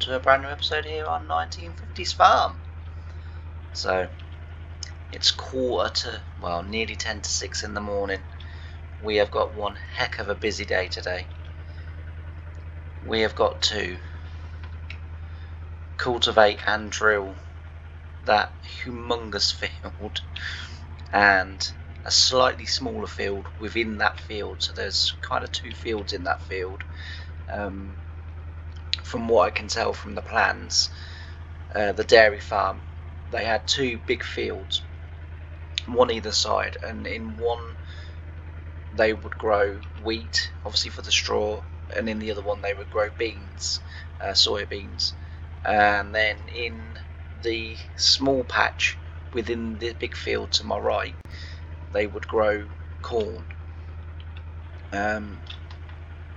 to a brand new episode here on 1950's Farm. So, it's nearly 10 to 6 in the morning. We have got one heck of a busy day today. We have got to cultivate and drill that humongous field and a slightly smaller field within that field. So there's kind of two fields in that field. From what I can tell from the plans, the dairy farm, they had two big fields, one either side, and in one they would grow wheat, obviously for the straw, and in the other one they would grow beans, soybeans, and then in the small patch within the big field to my right, they would grow corn.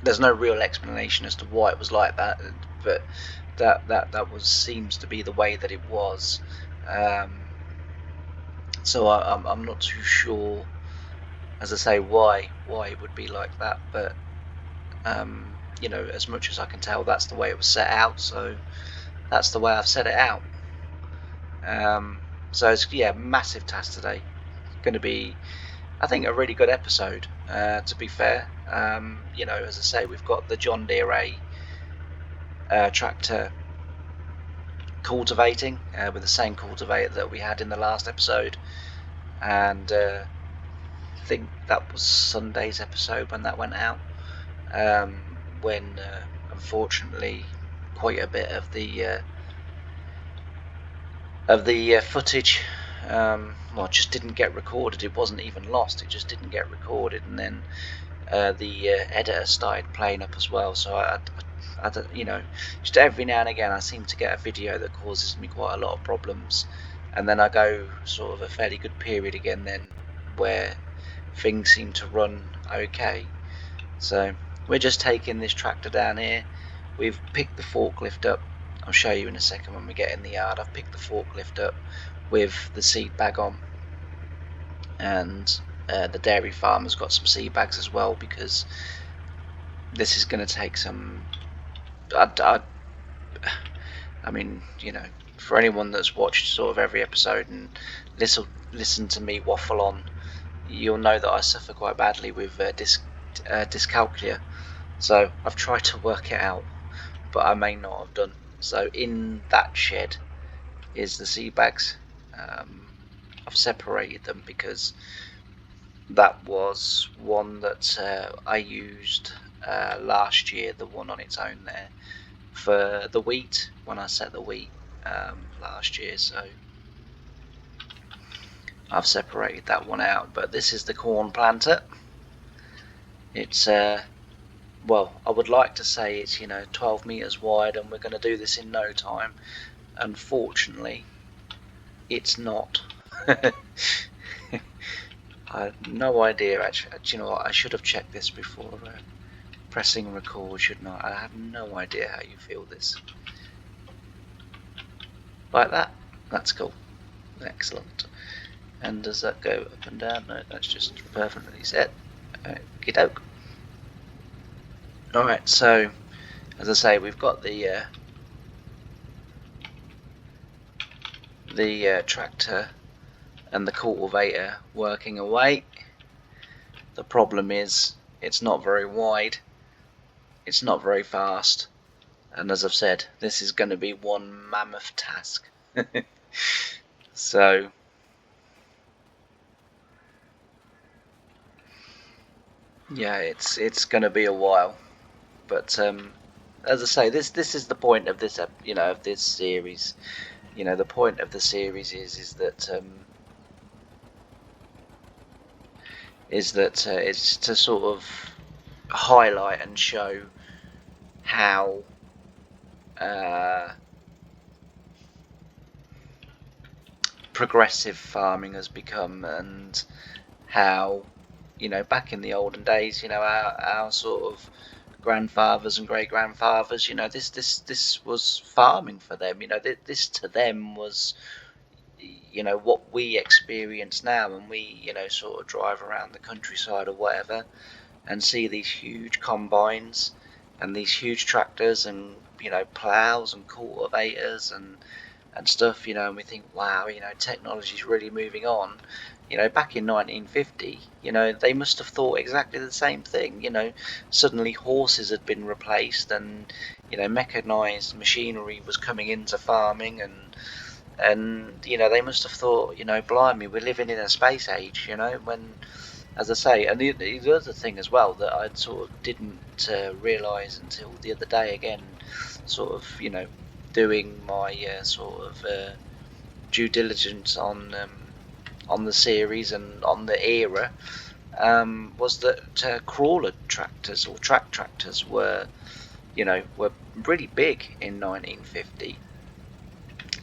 There's no real explanation as to why it was like that, but that seems to be the way that it was. So I'm not too sure, as I say, why it would be like that. But as much as I can tell, that's the way it was set out. So that's the way I've set it out. So it's massive task today. It's going to be, I think, a really good episode. To be fair, as I say, we've got the John Deere A tractor cultivating with the same cultivator that we had in the last episode, and I think that was Sunday's episode when that went out. When unfortunately, quite a bit of the footage just didn't get recorded. It wasn't even lost, it just didn't get recorded, and then the editor started playing up as well. So I just every now and again I seem to get a video that causes me quite a lot of problems, and then I go sort of a fairly good period again then where things seem to run okay. So we're just taking this tractor down here. We've picked the forklift up. I'll show you in a second when we get in the yard. I've picked the forklift up with the seed bag on, and the dairy farmer's got some seed bags as well, because this is going to take some. I mean, for anyone that's watched sort of every episode and listen to me waffle on, you'll know that I suffer quite badly with dyscalculia. So I've tried to work it out, but I may not have done. So in that shed is the seed bags. I've separated them because that was one that I used last year, the one on its own there, for the wheat, when I set the wheat last year. So I've separated that one out. But this is the corn planter. It's I would like to say it's 12 meters wide, and we're going to do this in no time. Unfortunately, it's not. I have no idea, actually. Do you know what? I should have checked this before pressing record, shouldn't I? I have no idea how you feel this. Like that? That's cool. Excellent. And does that go up and down? No, that's just perfectly set. Okey-doke. Alright, so, as I say, we've got the tractor and the cultivator working away. The problem is it's not very wide, it's not very fast, and as I've said, this is going to be one mammoth task. So yeah, it's going to be a while, but as I say, this is the point of this of this series. The point of the series is that it's to sort of highlight and show how progressive farming has become, and how back in the olden days, our sort of grandfathers and great grandfathers, this was farming for them. This to them was what we experience now, and we sort of drive around the countryside or whatever and see these huge combines and these huge tractors and plows and cultivators and stuff, and we think, wow, technology's really moving on. Back in 1950, they must have thought exactly the same thing. Suddenly horses had been replaced, and mechanized machinery was coming into farming, and they must have thought, blimey, we're living in a space age, when, as I say. And the other thing as well that I sort of didn't realise until the other day, again, sort of, doing my sort of due diligence on the series and on the era, was that crawler tractors or track tractors were really big in 1950.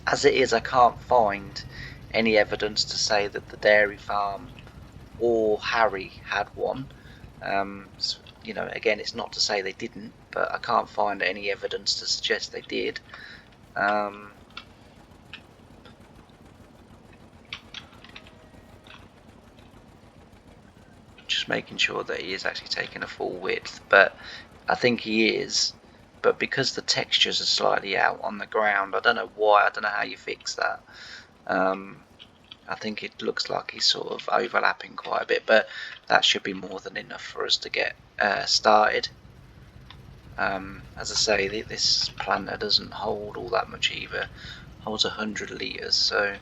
As it is, I can't find any evidence to say that the dairy farm or Harry had one. Again, it's not to say they didn't, but I can't find any evidence to suggest they did. Just making sure that he is actually taking a full width, but I think he is. But because the textures are slightly out on the ground, I don't know why, I don't know how you fix that. I think it looks like he's sort of overlapping quite a bit, but that should be more than enough for us to get started. As I say, this planter doesn't hold all that much either. It holds 100 litres, so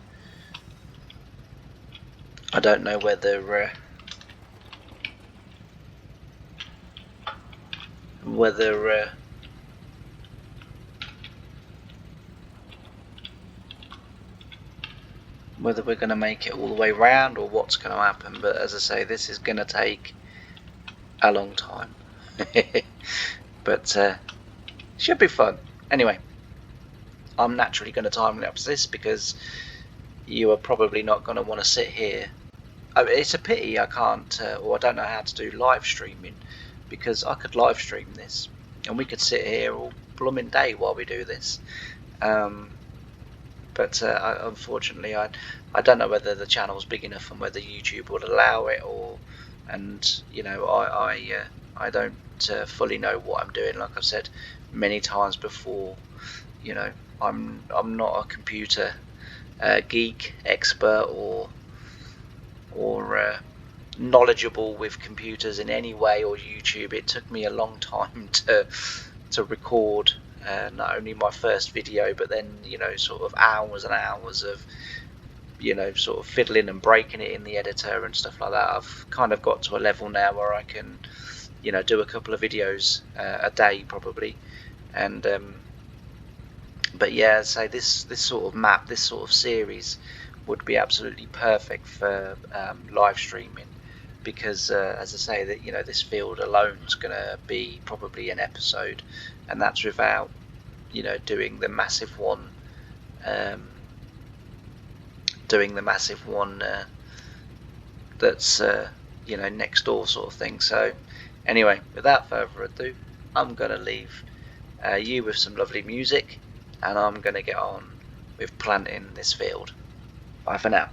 I don't know whether we're going to make it all the way round or what's going to happen. But as I say, this is going to take a long time. But should be fun. Anyway, I'm naturally going to time-lapse this because you are probably not going to want to sit here. It's a pity I can't, or I don't know how to do live streaming, because I could live stream this and we could sit here all blooming day while we do this. But unfortunately, I don't know whether the channel's big enough and whether YouTube will allow it, I don't fully know what I'm doing. Like I've said many times before, I'm not a computer geek, expert, or knowledgeable with computers in any way, or YouTube. It took me a long time to record not only my first video, but then sort of hours and hours of sort of fiddling and breaking it in the editor and stuff like that. I've kind of got to a level now where I can do a couple of videos a day probably. And but yeah, so this sort of map, this sort of series would be absolutely perfect for live streaming, because as I say, that this field alone is going to be probably an episode, and that's without doing the massive one that's next door sort of thing. So anyway, without further ado, I'm going to leave you with some lovely music, and I'm going to get on with planting this field. Bye for now.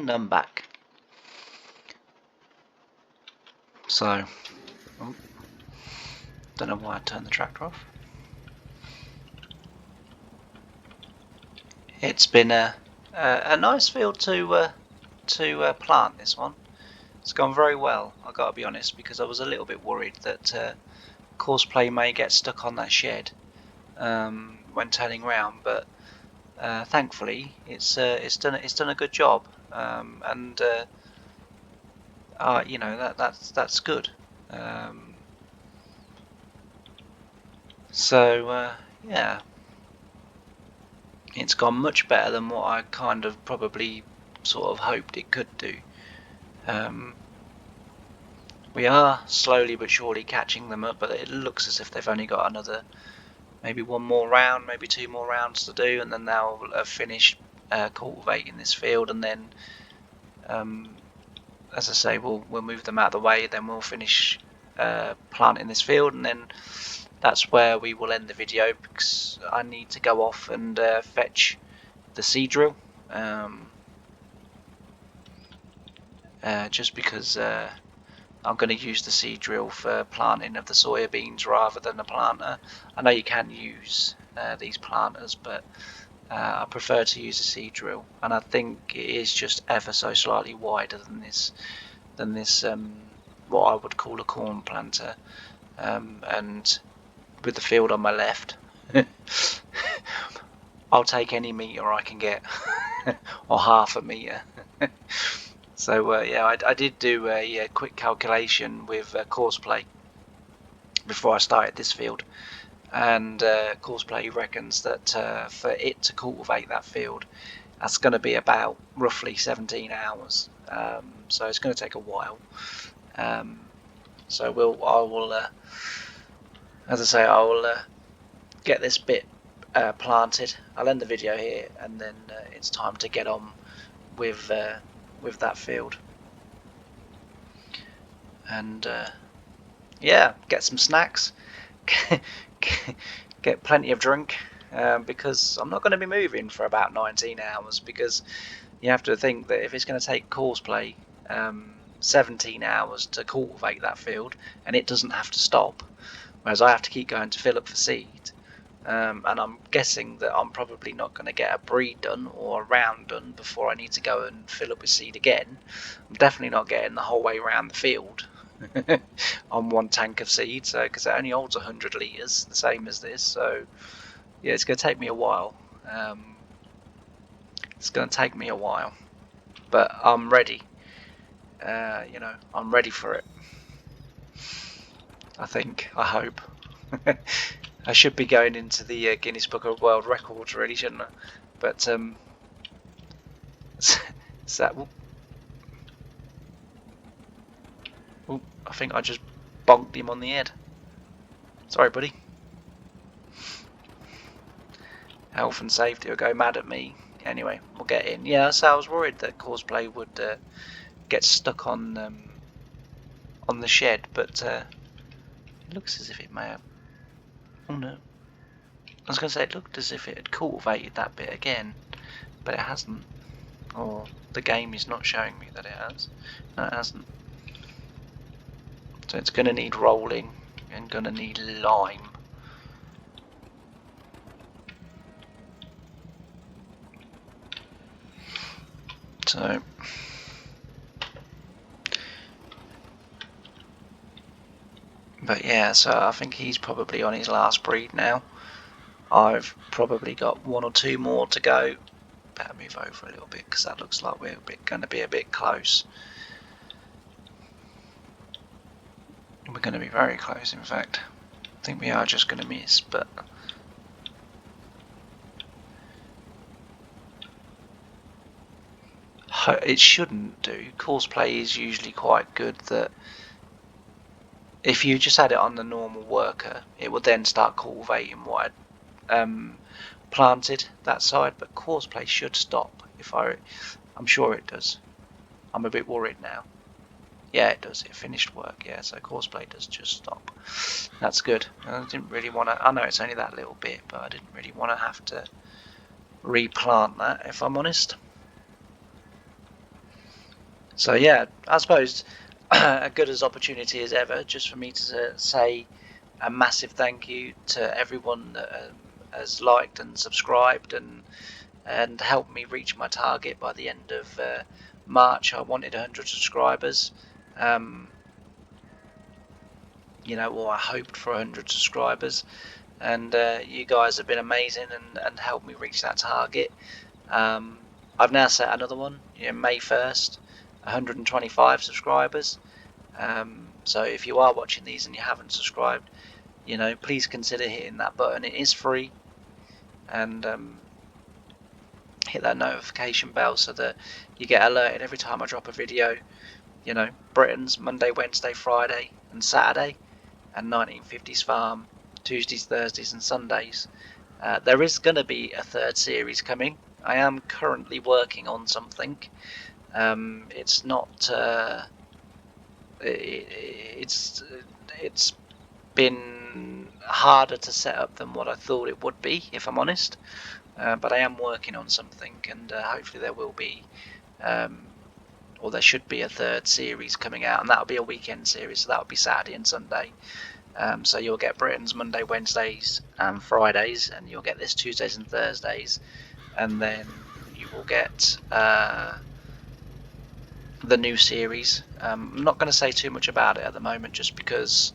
and I'm back. So, don't know why I turned the tractor off. It's been a nice field to plant this one. It's gone very well, I gotta be honest, because I was a little bit worried that Courseplay may get stuck on that shed when turning round, but thankfully it's done a good job, and you know, that's good. So yeah, it's gone much better than what I kind of probably sort of hoped it could do. We are slowly but surely catching them up, but it looks as if they've only got another, maybe one more round, maybe two more rounds to do, and then they'll have finished cultivating this field, and then as I say, we'll move them out of the way, then we'll finish planting this field, and then that's where we will end the video, because I need to go off and fetch the seed drill, just because I'm going to use the seed drill for planting of the soybeans rather than a planter. I know you can use these planters, but I prefer to use a seed drill, and I think it is just ever so slightly wider than this what I would call a corn planter, and with the field on my left, I'll take any meter I can get, or half a meter. So yeah, I did do a quick calculation with Courseplay before I started this field, and Courseplay reckons that for it to cultivate that field, that's going to be about roughly 17 hours. So it's going to take a while. So I will, as I say, I will get this bit planted. I'll end the video here, and then it's time to get on with that field, and yeah, get some snacks, get plenty of drink, because I'm not going to be moving for about 19 hours, because you have to think that if it's going to take Courseplay 17 hours to cultivate that field, and it doesn't have to stop, whereas I have to keep going to fill up for seed, and I'm guessing that I'm probably not going to get a breed done or a round done before I need to go and fill up with seed again. I'm definitely not getting the whole way around the field on one tank of seed, so because it only holds 100 litres, the same as this. So yeah, it's going to take me a while. It's going to take me a while, but I'm ready. You know, I'm ready for it. I think. I hope. I should be going into the Guinness Book of World Records, really, shouldn't I? But is that? Ooh, I think I just bonked him on the head. Sorry, buddy. Health and safety will go mad at me. Anyway, we'll get in. Yeah, so I was worried that Courseplay would get stuck on the shed, but it looks as if it may have. Oh no. I was going to say it looked as if it had cultivated that bit again, but it hasn't. Or the game is not showing me that it has. No, it hasn't. So it's going to need rolling and going to need lime. So but yeah, so I think he's probably on his last breed now. I've probably got one or two more to go. Better move over a little bit, because that looks like we're going to be a bit close. We're going to be very close, in fact. I think we are just going to miss, but it shouldn't do. Courseplay is usually quite good, that if you just had it on the normal worker, it would then start cultivating what I'd planted that side, but Courseplay should stop. I'm sure it does. I'm a bit worried now. Yeah, it does. It finished work. Yeah, so Courseplay does just stop. That's good. I didn't really want to. I know it's only that little bit, but I didn't really want to have to replant that, if I'm honest. So yeah, I suppose a good as opportunity as ever, just for me to say a massive thank you to everyone that has liked and subscribed and helped me reach my target by the end of March. I wanted 100 subscribers, you know, or I hoped for 100 subscribers, and you guys have been amazing and helped me reach that target. I've now set another one, May 1st, 125 subscribers. So if you are watching these and you haven't subscribed, please consider hitting that button. It is free, and hit that notification bell so that you get alerted every time I drop a video. Britain's Monday, Wednesday, Friday and Saturday, and 1950's Farm Tuesdays, Thursdays and Sundays. There is going to be a third series coming. I am currently working on something. It's not it's been harder to set up than what I thought it would be, if I'm honest, but I am working on something, and hopefully there will be or there should be a third series coming out, and that'll be a weekend series, so that'll be Saturday and Sunday. So you'll get Britain's Monday, Wednesdays and Fridays, and you'll get this Tuesdays and Thursdays, and then you will get the new series. I'm not going to say too much about it at the moment, just because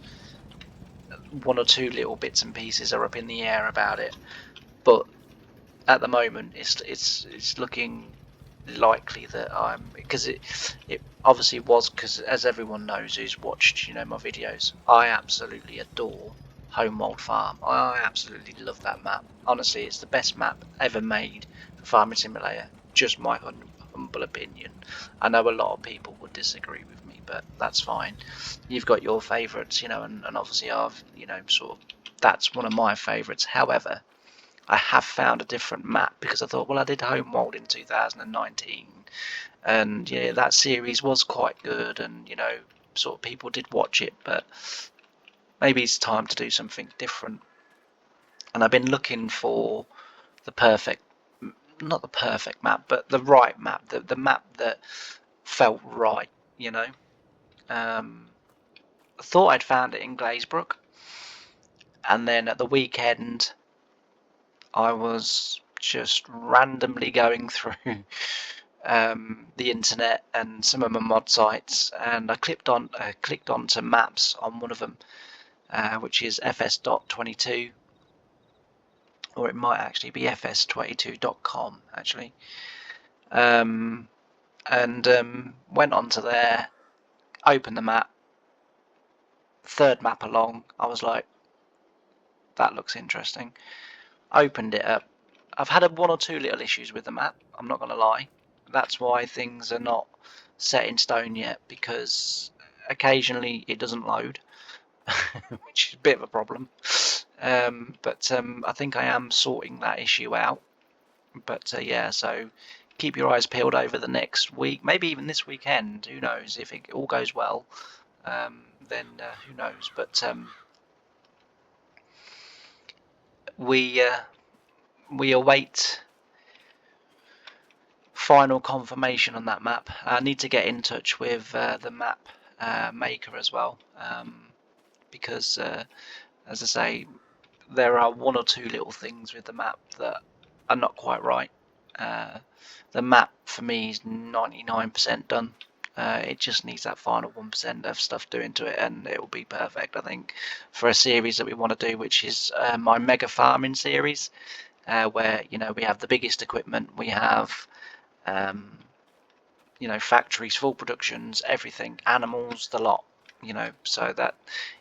one or two little bits and pieces are up in the air about it, but at the moment it's looking likely that because it obviously was, because as everyone knows who's watched my videos, I absolutely adore Homeworld Farm. I absolutely love that map. Honestly, it's the best map ever made for Farming Simulator, just my humble opinion. I know a lot of people would disagree with me, but that's fine. You've got your favourites, and obviously I've sort of, that's one of my favourites. However, I have found a different map, because I thought, well, I did Homeworld in 2019, and that series was quite good, and sort of people did watch it, but maybe it's time to do something different. And I've been looking for the perfect, not the perfect map, but the right map, the map that felt right. I thought I'd found it in Glazebrook, and then at the weekend I was just randomly going through the internet and some of my mod sites, and I clicked onto maps on one of them, which is fs.22, or it might actually be fs22.com actually, and went onto there, opened the map, third map along. I was like, that looks interesting. Opened it up. I've had one or two little issues with the map, I'm not going to lie. That's why things are not set in stone yet, because occasionally it doesn't load, which is a bit of a problem. But I think I am sorting that issue out. But yeah, so keep your eyes peeled over the next week, maybe even this weekend. Who knows? If it all goes well, then who knows? But we await final confirmation on that map. I need to get in touch with the map maker as well, because as I say, there are one or two little things with the map that are not quite right. The map for me is 99% done. It just needs that final 1% of stuff doing to it, and it will be perfect, I think, for a series that we want to do, which is my mega farming series, where we have the biggest equipment, we have factories, full productions, everything, animals, the lot. So that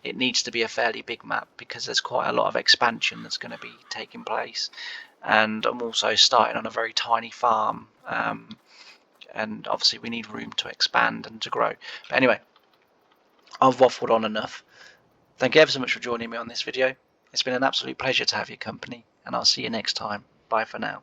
it needs to be a fairly big map, because there's quite a lot of expansion that's going to be taking place, and I'm also starting on a very tiny farm, and obviously we need room to expand and to grow. But anyway, I've waffled on enough. Thank you ever so much for joining me on this video. It's been an absolute pleasure to have your company, and I'll see you next time. Bye for now.